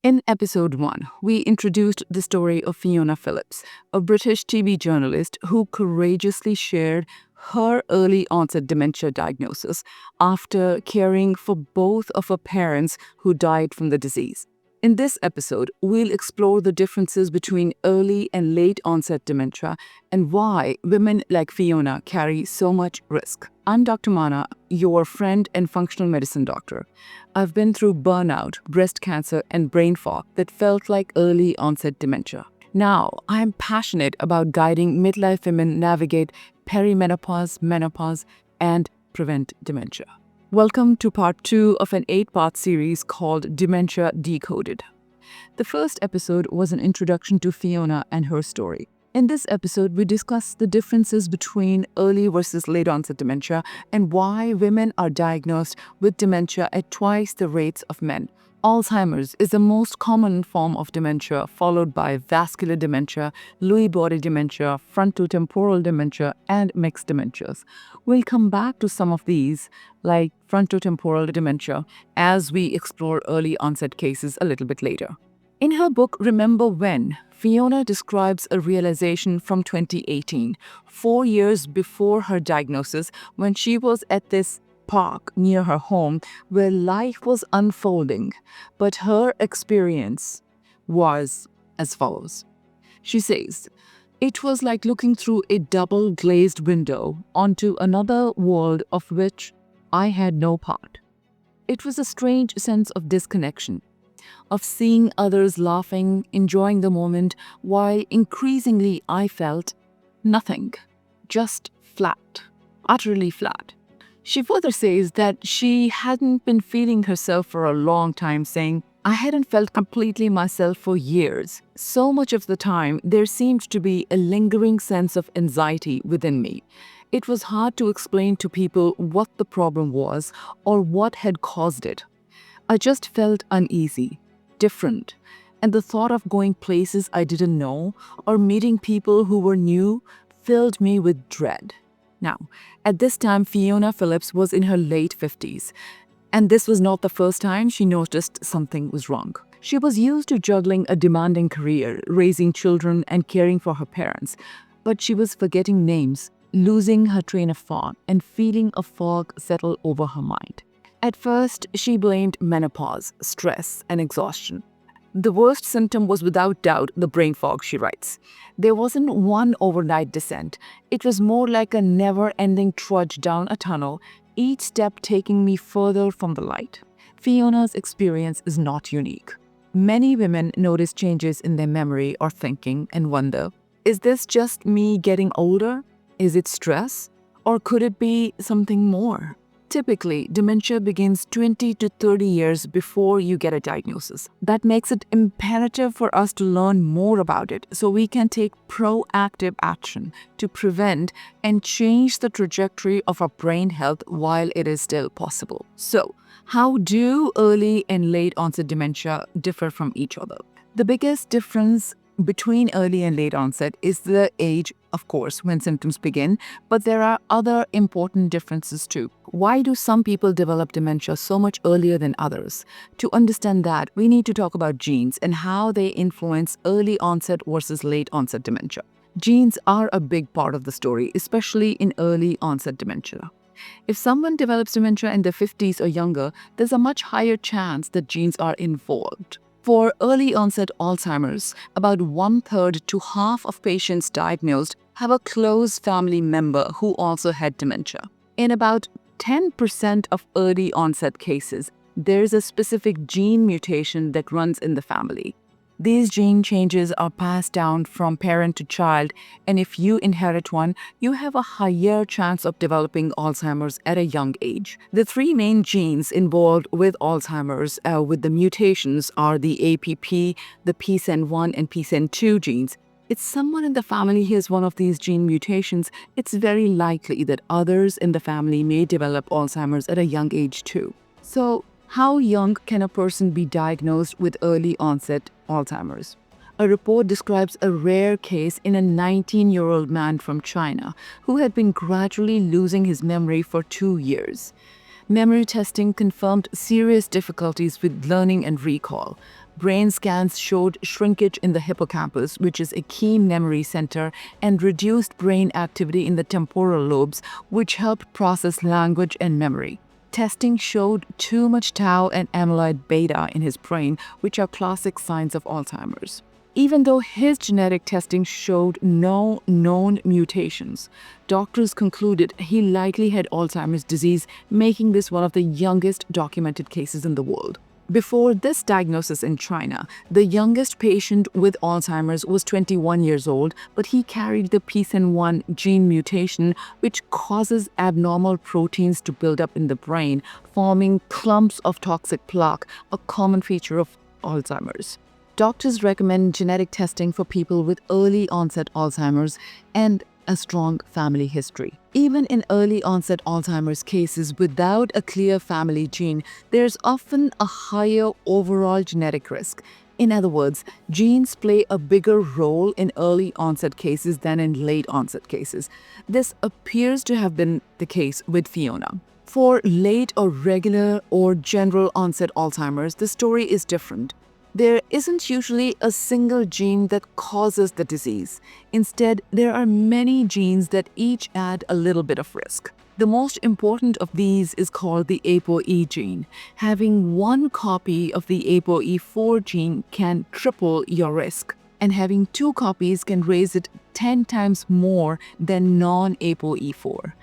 In episode 1, we introduced the story of Fiona Phillips, a British TV journalist who courageously shared her early onset dementia diagnosis after caring for both of her parents who died from the disease. In this episode, we'll explore the differences between early and late onset dementia and why women like Fiona carry so much risk. I'm Dr. Mana, your friend and functional medicine doctor. I've been through burnout, breast cancer, and brain fog that felt like early onset dementia. Now, I'm passionate about guiding midlife women navigate perimenopause, menopause, and prevent dementia. Welcome to part 2 of an 8-part series called Dementia Decoded. The first episode was an introduction to Fiona and her story. In this episode, we discuss the differences between early versus late onset dementia and why women are diagnosed with dementia at twice the rates of men. Alzheimer's is the most common form of dementia, followed by vascular dementia, Lewy body dementia, frontotemporal dementia, and mixed dementias. We'll come back to some of these, like frontotemporal dementia, as we explore early onset cases a little bit later. In her book, Remember When, Fiona describes a realization from 2018, 4 years before her diagnosis, when she was at this park near her home where life was unfolding, but her experience was as follows. She says, "It was like looking through a double glazed window onto another world of which I had no part. It was a strange sense of disconnection, of seeing others laughing, enjoying the moment, while increasingly I felt nothing, just flat, utterly flat." She further says that she hadn't been feeling herself for a long time, saying, "I hadn't felt completely myself for years. So much of the time, there seemed to be a lingering sense of anxiety within me. It was hard to explain to people what the problem was or what had caused it. I just felt uneasy, different, and the thought of going places I didn't know or meeting people who were new filled me with dread." Now, at this time, Fiona Phillips was in her late 50s, and this was not the first time she noticed something was wrong. She was used to juggling a demanding career, raising children, and caring for her parents, but she was forgetting names, losing her train of thought, and feeling a fog settle over her mind. At first, she blamed menopause, stress, and exhaustion. "The worst symptom was without doubt the brain fog," she writes. "There wasn't one overnight descent. It was more like a never-ending trudge down a tunnel, each step taking me further from the light." Fiona's experience is not unique. Many women notice changes in their memory or thinking and wonder, is this just me getting older? Is it stress? Or could it be something more? Typically, dementia begins 20 to 30 years before you get a diagnosis. That makes it imperative for us to learn more about it so we can take proactive action to prevent and change the trajectory of our brain health while it is still possible. So, how do early and late onset dementia differ from each other? The biggest difference between early and late onset is the age, of course, when symptoms begin, but there are other important differences too. Why do some people develop dementia so much earlier than others? To understand that, we need to talk about genes and how they influence early onset versus late onset dementia. Genes are a big part of the story, especially in early onset dementia. If someone develops dementia in their 50s or younger, there's a much higher chance that genes are involved. For early-onset Alzheimer's, about 1/3 to half of patients diagnosed have a close family member who also had dementia. In about 10% of early-onset cases, there is a specific gene mutation that runs in the family. These gene changes are passed down from parent to child, and if you inherit one, you have a higher chance of developing Alzheimer's at a young age. The 3 main genes involved with Alzheimer's with the mutations are the APP, the PSEN1 and PSEN2 genes. If someone in the family has one of these gene mutations, it's very likely that others in the family may develop Alzheimer's at a young age too. So, how young can a person be diagnosed with early-onset Alzheimer's? A report describes a rare case in a 19-year-old man from China who had been gradually losing his memory for 2 years. Memory testing confirmed serious difficulties with learning and recall. Brain scans showed shrinkage in the hippocampus, which is a key memory center, and reduced brain activity in the temporal lobes, which helped process language and memory. Testing showed too much tau and amyloid beta in his brain, which are classic signs of Alzheimer's. Even though his genetic testing showed no known mutations, doctors concluded he likely had Alzheimer's disease, making this one of the youngest documented cases in the world. Before this diagnosis in China, the youngest patient with Alzheimer's was 21 years old, but he carried the PSEN1 gene mutation, which causes abnormal proteins to build up in the brain, forming clumps of toxic plaque, a common feature of Alzheimer's. Doctors recommend genetic testing for people with early-onset Alzheimer's and a strong family history. Even in early-onset Alzheimer's cases without a clear family gene, there's often a higher overall genetic risk. In other words, genes play a bigger role in early-onset cases than in late-onset cases. This appears to have been the case with Fiona. For late or regular or general-onset Alzheimer's, the story is different. There isn't usually a single gene that causes the disease. Instead, there are many genes that each add a little bit of risk. The most important of these is called the ApoE gene. Having one copy of the ApoE4 gene can triple your risk, and having two copies can raise it 10 times more than non-ApoE4.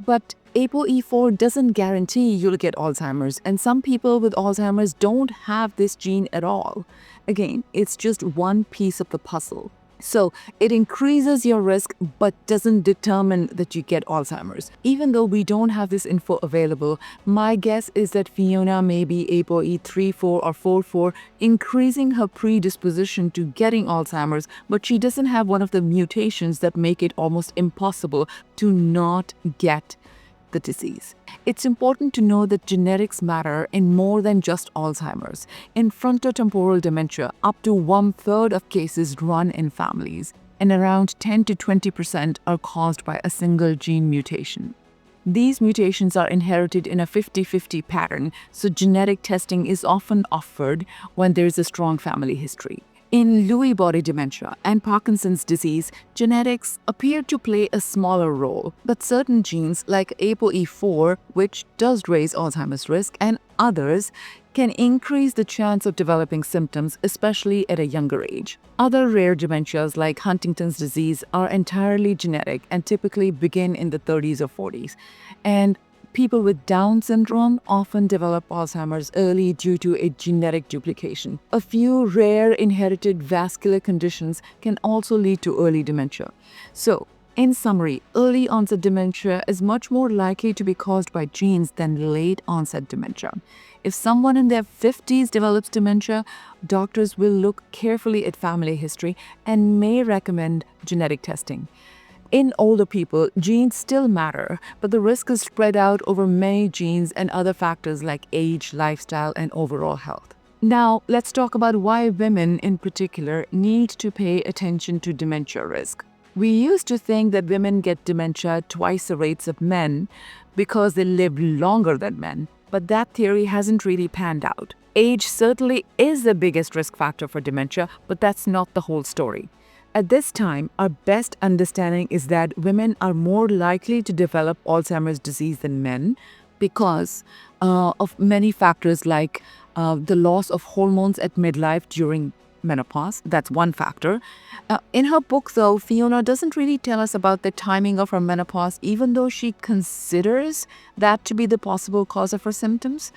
But ApoE4 doesn't guarantee you'll get Alzheimer's, and some people with Alzheimer's don't have this gene at all. Again, it's just one piece of the puzzle. So it increases your risk but doesn't determine that you get Alzheimer's. Even though we don't have this info available, my guess is that Fiona may be ApoE3, 4 or 4, increasing her predisposition to getting Alzheimer's, but she doesn't have one of the mutations that make it almost impossible to not get the disease. It's important to know that genetics matter in more than just Alzheimer's. In frontotemporal dementia, up to 1/3 of cases run in families, and around 10 to 20% are caused by a single gene mutation. These mutations are inherited in a 50-50 pattern, so genetic testing is often offered when there is a strong family history. In Lewy body dementia and Parkinson's disease, genetics appear to play a smaller role, but certain genes like ApoE4, which does raise Alzheimer's risk, and others can increase the chance of developing symptoms, especially at a younger age. Other rare dementias like Huntington's disease are entirely genetic and typically begin in the 30s or 40s. And people with Down syndrome often develop Alzheimer's early due to a genetic duplication. A few rare inherited vascular conditions can also lead to early dementia. So, in summary, early-onset dementia is much more likely to be caused by genes than late-onset dementia. If someone in their 50s develops dementia, doctors will look carefully at family history and may recommend genetic testing. In older people, genes still matter, but the risk is spread out over many genes and other factors like age, lifestyle, and overall health. Now, let's talk about why women in particular need to pay attention to dementia risk. We used to think that women get dementia twice the rates of men because they live longer than men, but that theory hasn't really panned out. Age certainly is the biggest risk factor for dementia, but that's not the whole story. At this time, our best understanding is that women are more likely to develop Alzheimer's disease than men because of many factors like the loss of hormones at midlife during menopause. That's one factor. In her book, though, Fiona doesn't really tell us about the timing of her menopause, even though she considers that to be the possible cause of her symptoms.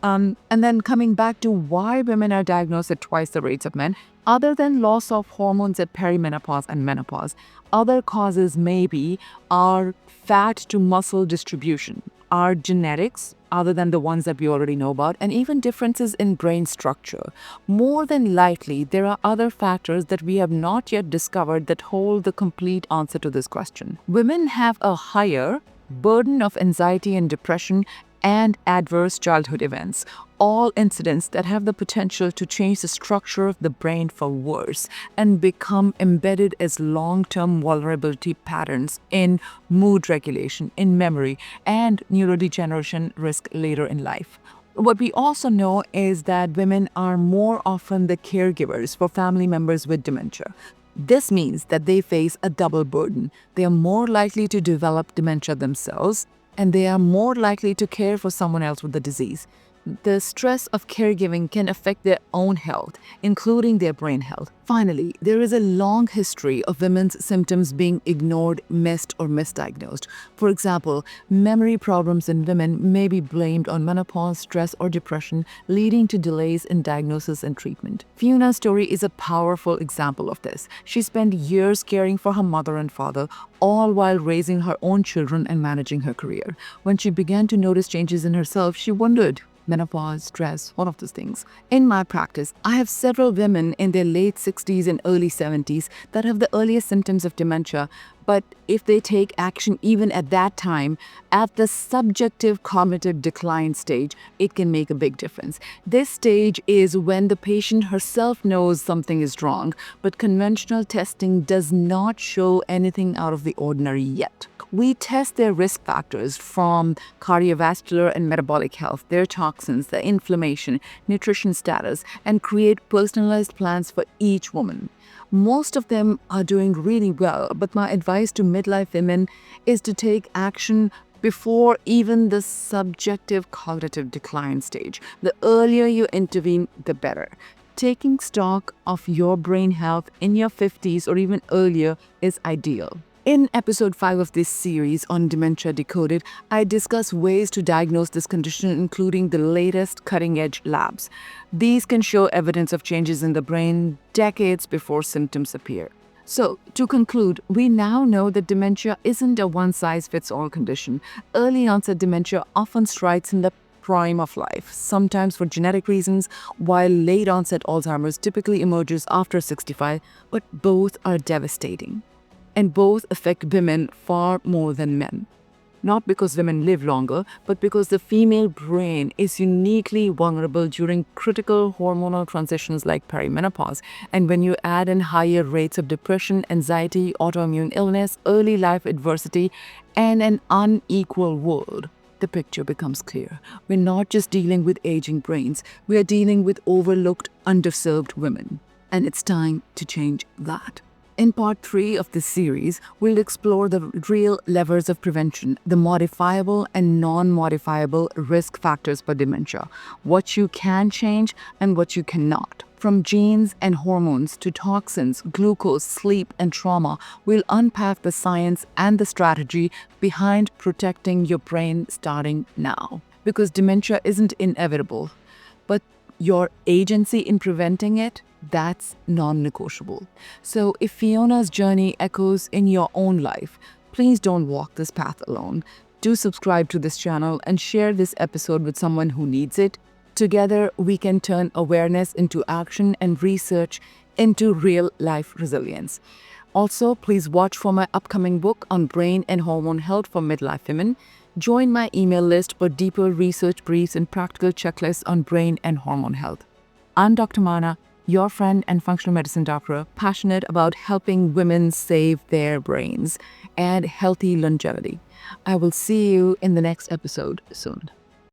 And then coming back to why women are diagnosed at twice the rates of men, other than loss of hormones at perimenopause and menopause, other causes maybe are fat to muscle distribution, are genetics, other than the ones that we already know about, and even differences in brain structure. More than likely, there are other factors that we have not yet discovered that hold the complete answer to this question. Women have a higher burden of anxiety and depression and adverse childhood events, all incidents that have the potential to change the structure of the brain for worse and become embedded as long-term vulnerability patterns in mood regulation, in memory, and neurodegeneration risk later in life. What we also know is that women are more often the caregivers for family members with dementia. This means that they face a double burden. They are more likely to develop dementia themselves, and they are more likely to care for someone else with the disease. The stress of caregiving can affect their own health, including their brain health. Finally, there is a long history of women's symptoms being ignored, missed, or misdiagnosed. For example, memory problems in women may be blamed on menopause, stress, or depression, leading to delays in diagnosis and treatment. Fiona's story is a powerful example of this. She spent years caring for her mother and father, all while raising her own children and managing her career. When she began to notice changes in herself, she wondered, menopause, stress, one of those things. In my practice, I have several women in their late 60s and early 70s that have the earliest symptoms of dementia, but if they take action even at that time, at the subjective cognitive decline stage, it can make a big difference. This stage is when the patient herself knows something is wrong, but conventional testing does not show anything out of the ordinary yet. We test their risk factors from cardiovascular and metabolic health, their toxins, the inflammation, nutrition status, and create personalized plans for each woman. Most of them are doing really well, but my advice to midlife women is to take action before even the subjective cognitive decline stage. The earlier you intervene, the better. Taking stock of your brain health in your 50s or even earlier is ideal. In episode 5 of this series on Dementia Decoded, I discuss ways to diagnose this condition, including the latest cutting-edge labs. These can show evidence of changes in the brain decades before symptoms appear. So, to conclude, we now know that dementia isn't a one-size-fits-all condition. Early-onset dementia often strikes in the prime of life, sometimes for genetic reasons, while late-onset Alzheimer's typically emerges after 65, but both are devastating. And both affect women far more than men. Not because women live longer, but because the female brain is uniquely vulnerable during critical hormonal transitions like perimenopause. And when you add in higher rates of depression, anxiety, autoimmune illness, early life adversity, and an unequal world, the picture becomes clear. We're not just dealing with aging brains, we are dealing with overlooked, underserved women. And it's time to change that. In part 3 of this series, we'll explore the real levers of prevention, the modifiable and non-modifiable risk factors for dementia, what you can change and what you cannot. From genes and hormones to toxins, glucose, sleep, and trauma, we'll unpack the science and the strategy behind protecting your brain starting now. Because dementia isn't inevitable, but your agency in preventing it, that's non-negotiable. So if Fiona's journey echoes in your own life, please don't walk this path alone. Do subscribe to this channel and share this episode with someone who needs it. Together, we can turn awareness into action and research into real-life resilience. Also, please watch for my upcoming book on brain and hormone health for midlife women. Join my email list for deeper research briefs and practical checklists on brain and hormone health. I'm Dr. Mana, your friend and functional medicine doctor, passionate about helping women save their brains and healthy longevity. I will see you in the next episode soon.